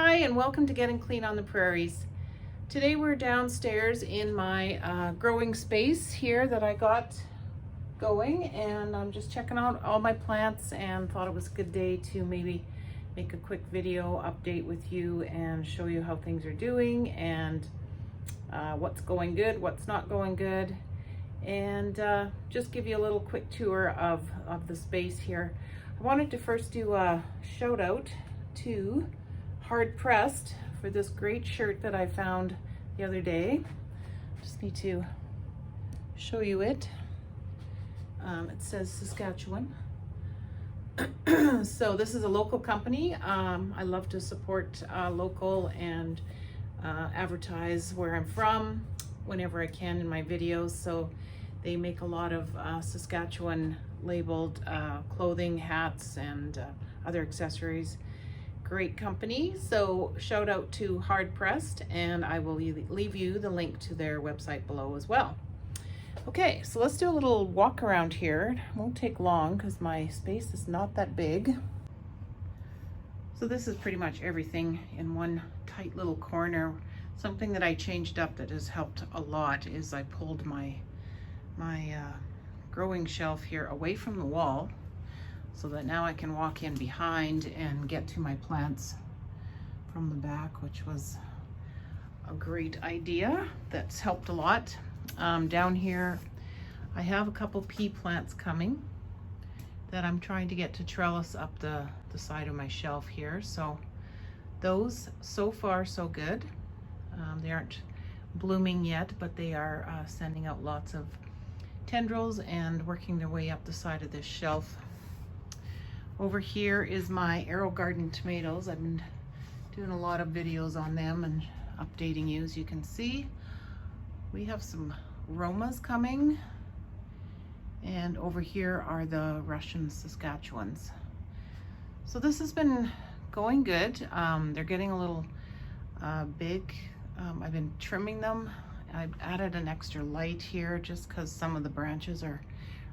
Hi and welcome to Getting Clean on the Prairies. Today we're downstairs in my growing space here that I got going, and I'm just checking out all my plants and thought it was a good day to maybe make a quick video update with you and show you how things are doing and what's going good, what's not going good, and just give you a little quick tour of the space here. I wanted to first do a shout out to Hard Pressed for this great shirt that I found the other day. Just need to show you it. It says Saskatchewan. So this is a local company. I love to support local and advertise where I'm from whenever I can in my videos. So they make a lot of Saskatchewan labeled clothing, hats, and other accessories. Great company. So shout out to Hard Pressed, and I will leave you the link to their website below as well. Okay, so let's do a little walk around here. It won't take long because my space is not that big. So this is pretty much everything in one tight little corner. Something that I changed up that has helped a lot is I pulled my growing shelf here away from the wall, so that now I can walk in behind and get to my plants from the back, which was a great idea. That's helped a lot. Down here, I have a couple pea plants coming that I'm trying to get to trellis up the side of my shelf here. So those, so far so good. They aren't blooming yet, but they are sending out lots of tendrils and working their way up the side of this shelf. Over here is my AEROGARDEN tomatoes. I've been doing a lot of videos on them and updating you. As you can see, we have some Romas coming, and over here are the Russian Saskatchewans. So this has been going good. They're getting a little big. I've been trimming them. I've added an extra light here just because some of the branches are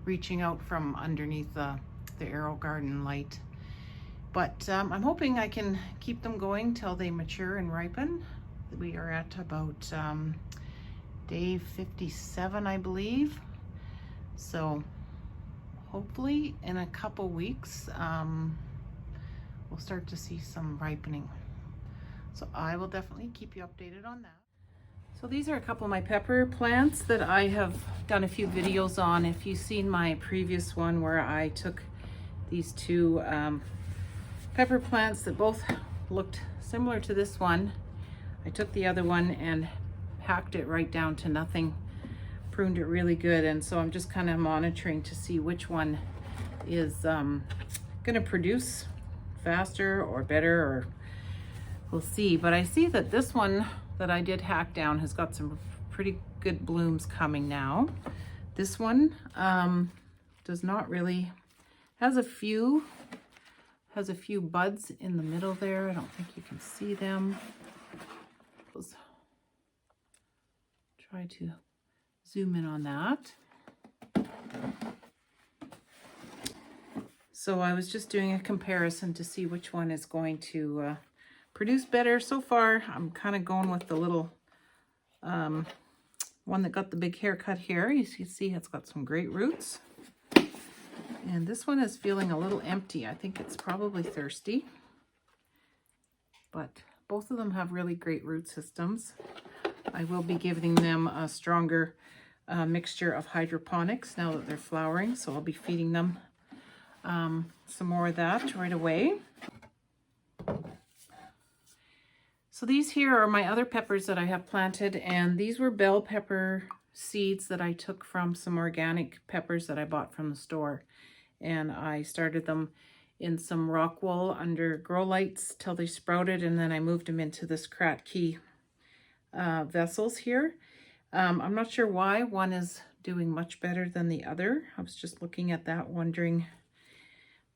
reaching out from underneath the AEROGARDEN light. But I'm hoping I can keep them going till they mature and ripen. We are at about day 57, I believe. So hopefully in a couple weeks we'll start to see some ripening. So I will definitely keep you updated on that. So these are a couple of my pepper plants that I have done a few videos on. If you've seen my previous one where I took these two pepper plants that both looked similar to this one, I took the other one and hacked it right down to nothing, pruned it really good, and so I'm just kind of monitoring to see which one is gonna produce faster or better, or we'll see. But I see that this one that I did hack down has got some pretty good blooms coming now. This one does not really, has a few buds in the middle there. I don't think you can see them. Let's try to zoom in on that. So I was just doing a comparison to see which one is going to produce better. So far, I'm kind of going with the little one that got the big haircut here. You can see it's got some great roots. And this one is feeling a little empty. I think it's probably thirsty. But both of them have really great root systems. I will be giving them a stronger mixture of hydroponics now that they're flowering. So I'll be feeding them some more of that right away. So these here are my other peppers that I have planted, and these were bell pepper seeds that I took from some organic peppers that I bought from the store. And I started them in some ROCKWOOL under grow lights till they sprouted, and then I moved them into this Kratky vessels here. I'm not sure why one is doing much better than the other. I was just looking at that, wondering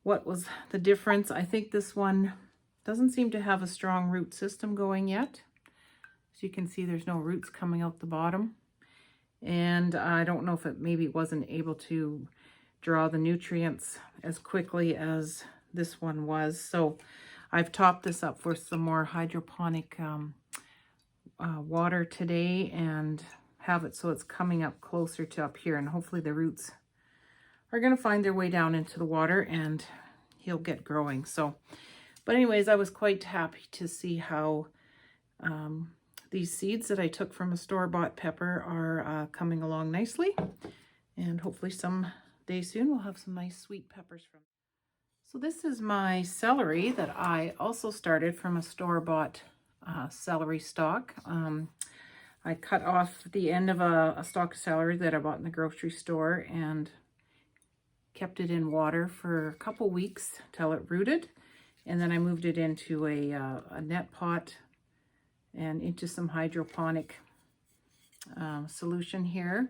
what was the difference. I think this one doesn't seem to have a strong root system going yet. As you can see, there's no roots coming out the bottom. And I don't know if it maybe wasn't able to draw the nutrients as quickly as this one was. So I've topped this up with some more hydroponic water today and have it so it's coming up closer to up here, and hopefully the roots are going to find their way down into the water and he'll get growing. So, but anyways, I was quite happy to see how these seeds that I took from a store-bought pepper are coming along nicely, and hopefully someday soon we'll have some nice sweet peppers from. So this is my celery that I also started from a store-bought celery stalk. I cut off the end of a stalk of celery that I bought in the grocery store and kept it in water for a couple weeks till it rooted, and then I moved it into a net pot and into some hydroponic solution here.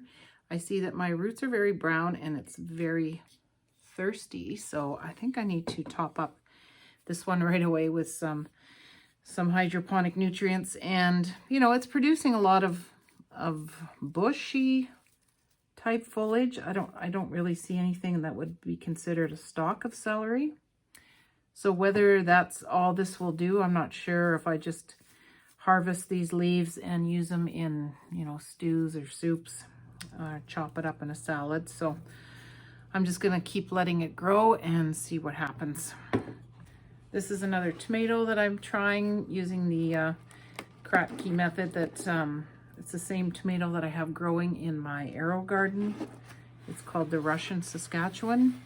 I see that my roots are very brown and it's very thirsty, so I think I need to top up this one right away with some hydroponic nutrients. And you know, it's producing a lot of bushy type foliage. I don't really see anything that would be considered a stalk of celery. So whether that's all this will do, I'm not sure. If I just harvest these leaves and use them in, you know, stews or soups, chop it up in a salad. So I'm just gonna keep letting it grow and see what happens. This is another tomato that I'm trying using the Kratky method. That it's the same tomato that I have growing in my AEROGARDEN. It's called the Russian Saskatchewan.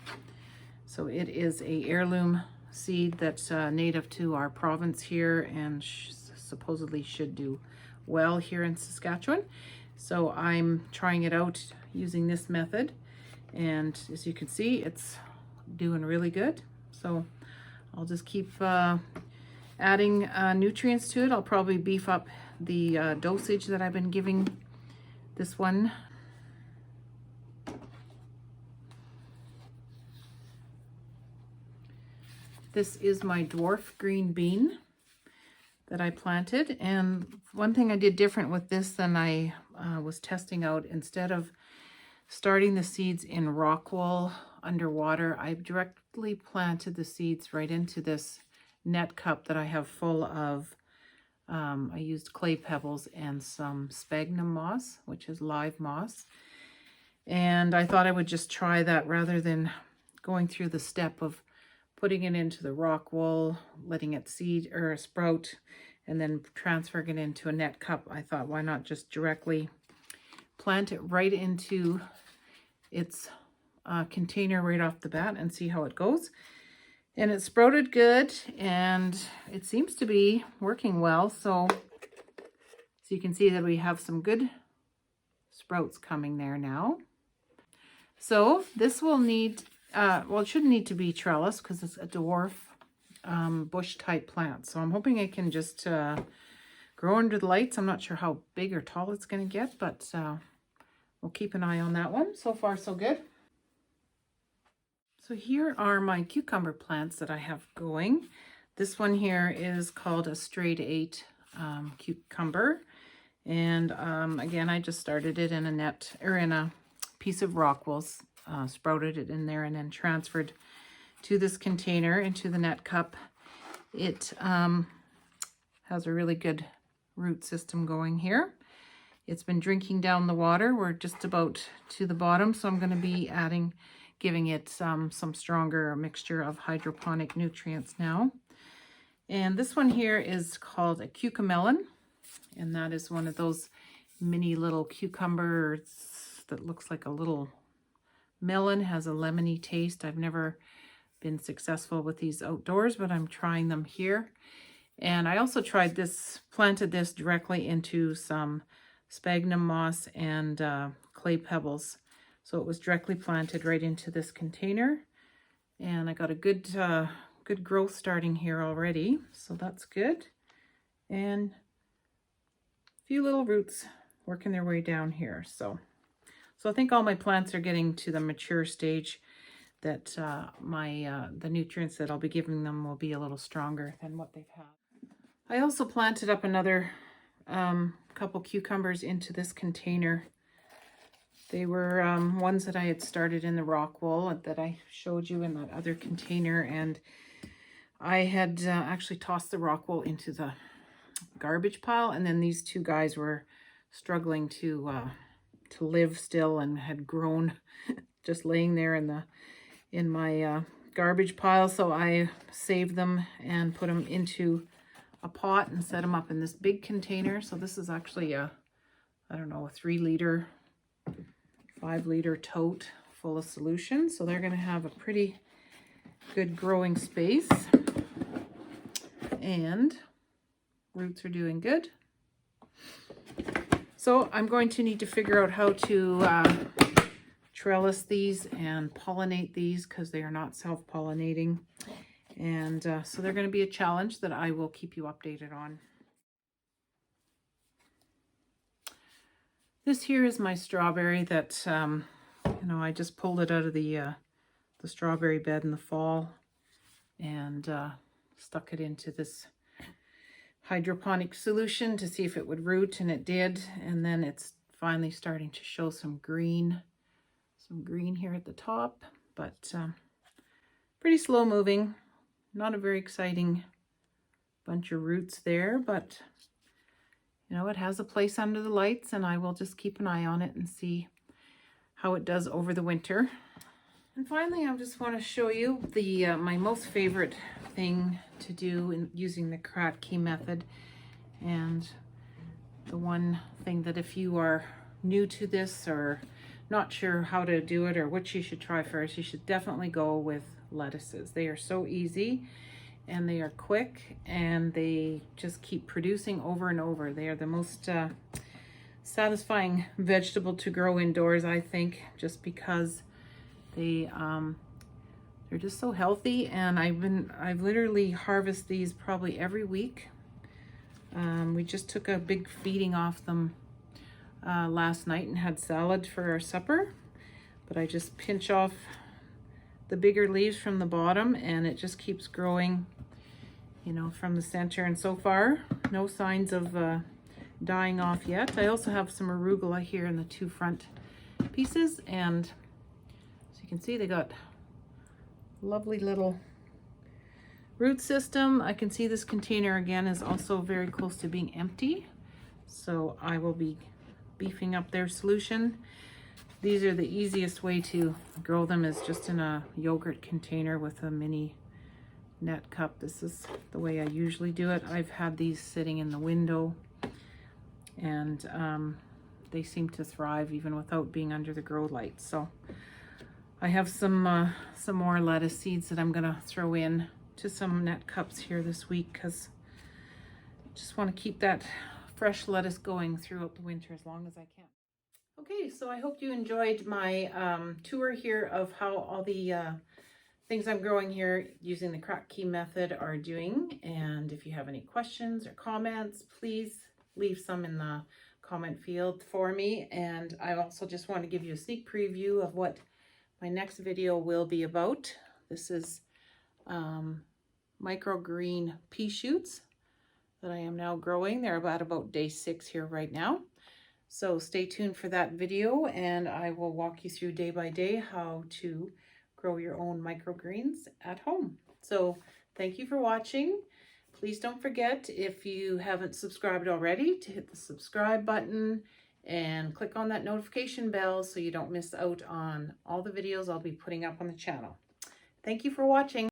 So it is a heirloom seed that's native to our province here, and supposedly should do well here in Saskatchewan. So I'm trying it out using this method, and as you can see, it's doing really good. So I'll just keep adding nutrients to it. I'll probably beef up the dosage that I've been giving this one. This is my dwarf green bean that I planted, and one thing I did different with this than I was testing out, instead of starting the seeds in ROCKWOOL underwater, I directly planted the seeds right into this net cup that I have full of, I used clay pebbles and some sphagnum moss, which is live moss. And I thought I would just try that rather than going through the step of putting it into the ROCKWOOL, letting it seed or sprout, and then transferring it into a net cup. I thought, why not just directly plant it right into its container right off the bat and see how it goes. And it sprouted good, and it seems to be working well. So you can see that we have some good sprouts coming there now. So this will need, well, it shouldn't need to be trellis because it's a dwarf bush type plant. So I'm hoping it can just grow under the lights. I'm not sure how big or tall it's going to get, but we'll keep an eye on that one. So far, so good. So here are my cucumber plants that I have going. This one here is called a straight 8 cucumber. And again, I just started it in a net, or in a piece of ROCKWOOL, sprouted it in there and then transferred to this container into the net cup. It has a really good root system going here. It's been drinking down the water. We're just about to the bottom, so I'm going to be giving it some stronger mixture of hydroponic nutrients now. And this one here is called a cucamelon, and that is one of those mini little cucumbers that looks like a little melon, has a lemony taste. I've never been successful with these outdoors, but I'm trying them here. And I also tried this, planted this directly into some sphagnum moss and clay pebbles. So it was directly planted right into this container, and I got a good good growth starting here already, so that's good. And a few little roots working their way down here. So I think all my plants are getting to the mature stage that the nutrients that I'll be giving them will be a little stronger than what they've had. I also planted up another couple cucumbers into this container. They were ones that I had started in the ROCKWOOL that I showed you in that other container, and I had actually tossed the rockwool into the garbage pile, and then these two guys were struggling to live still and had grown just laying there in my garbage pile. So I saved them and put them into a pot and set them up in this big container. So this is actually a, I don't know, a 3-liter, 5-liter tote full of solution. So they're going to have a pretty good growing space, and roots are doing good. So I'm going to need to figure out how to trellis these and pollinate these, because they are not self-pollinating. And so they're going to be a challenge that I will keep you updated on. This here is my strawberry that, you know, I just pulled it out of the strawberry bed in the fall and stuck it into this hydroponic solution to see if it would root, and it did. And then it's finally starting to show some green here at the top, but pretty slow moving. Not a very exciting bunch of roots there, but you know, it has a place under the lights, and I will just keep an eye on it and see how it does over the winter. And finally, I just want to show you the my most favorite thing to do in using the Kratky method. And the one thing that if you are new to this or not sure how to do it or which you should try first, you should definitely go with lettuces. They are so easy and they are quick, and they just keep producing over and over. They are the most satisfying vegetable to grow indoors, I think, just because they're just so healthy. And I've literally harvested these probably every week. We just took a big feeding off them last night and had salad for our supper, but I just pinch off the bigger leaves from the bottom, and it just keeps growing, you know, from the center. And so far, no signs of dying off yet. I also have some arugula here in the 2 front pieces, and as you can see, they got lovely little root system. I can see this container again is also very close to being empty, so I will be beefing up their solution. These are the easiest way to grow them, is just in a yogurt container with a mini net cup. This is the way I usually do it. I've had these sitting in the window, and they seem to thrive even without being under the grow lights. So I have some more lettuce seeds that I'm gonna throw in to some net cups here this week, because I just want to keep that fresh lettuce going throughout the winter as long as I can. Okay, so I hope you enjoyed my tour here of how all the things I'm growing here using the Kratky method are doing. And if you have any questions or comments, please leave some in the comment field for me. And I also just want to give you a sneak preview of what my next video will be about. This is microgreen pea shoots that I am now growing. They're about day 6 here right now. So stay tuned for that video, and I will walk you through day by day how to grow your own microgreens at home. So thank you for watching. Please don't forget, if you haven't subscribed already, to hit the subscribe button and click on that notification bell so you don't miss out on all the videos I'll be putting up on the channel. Thank you for watching.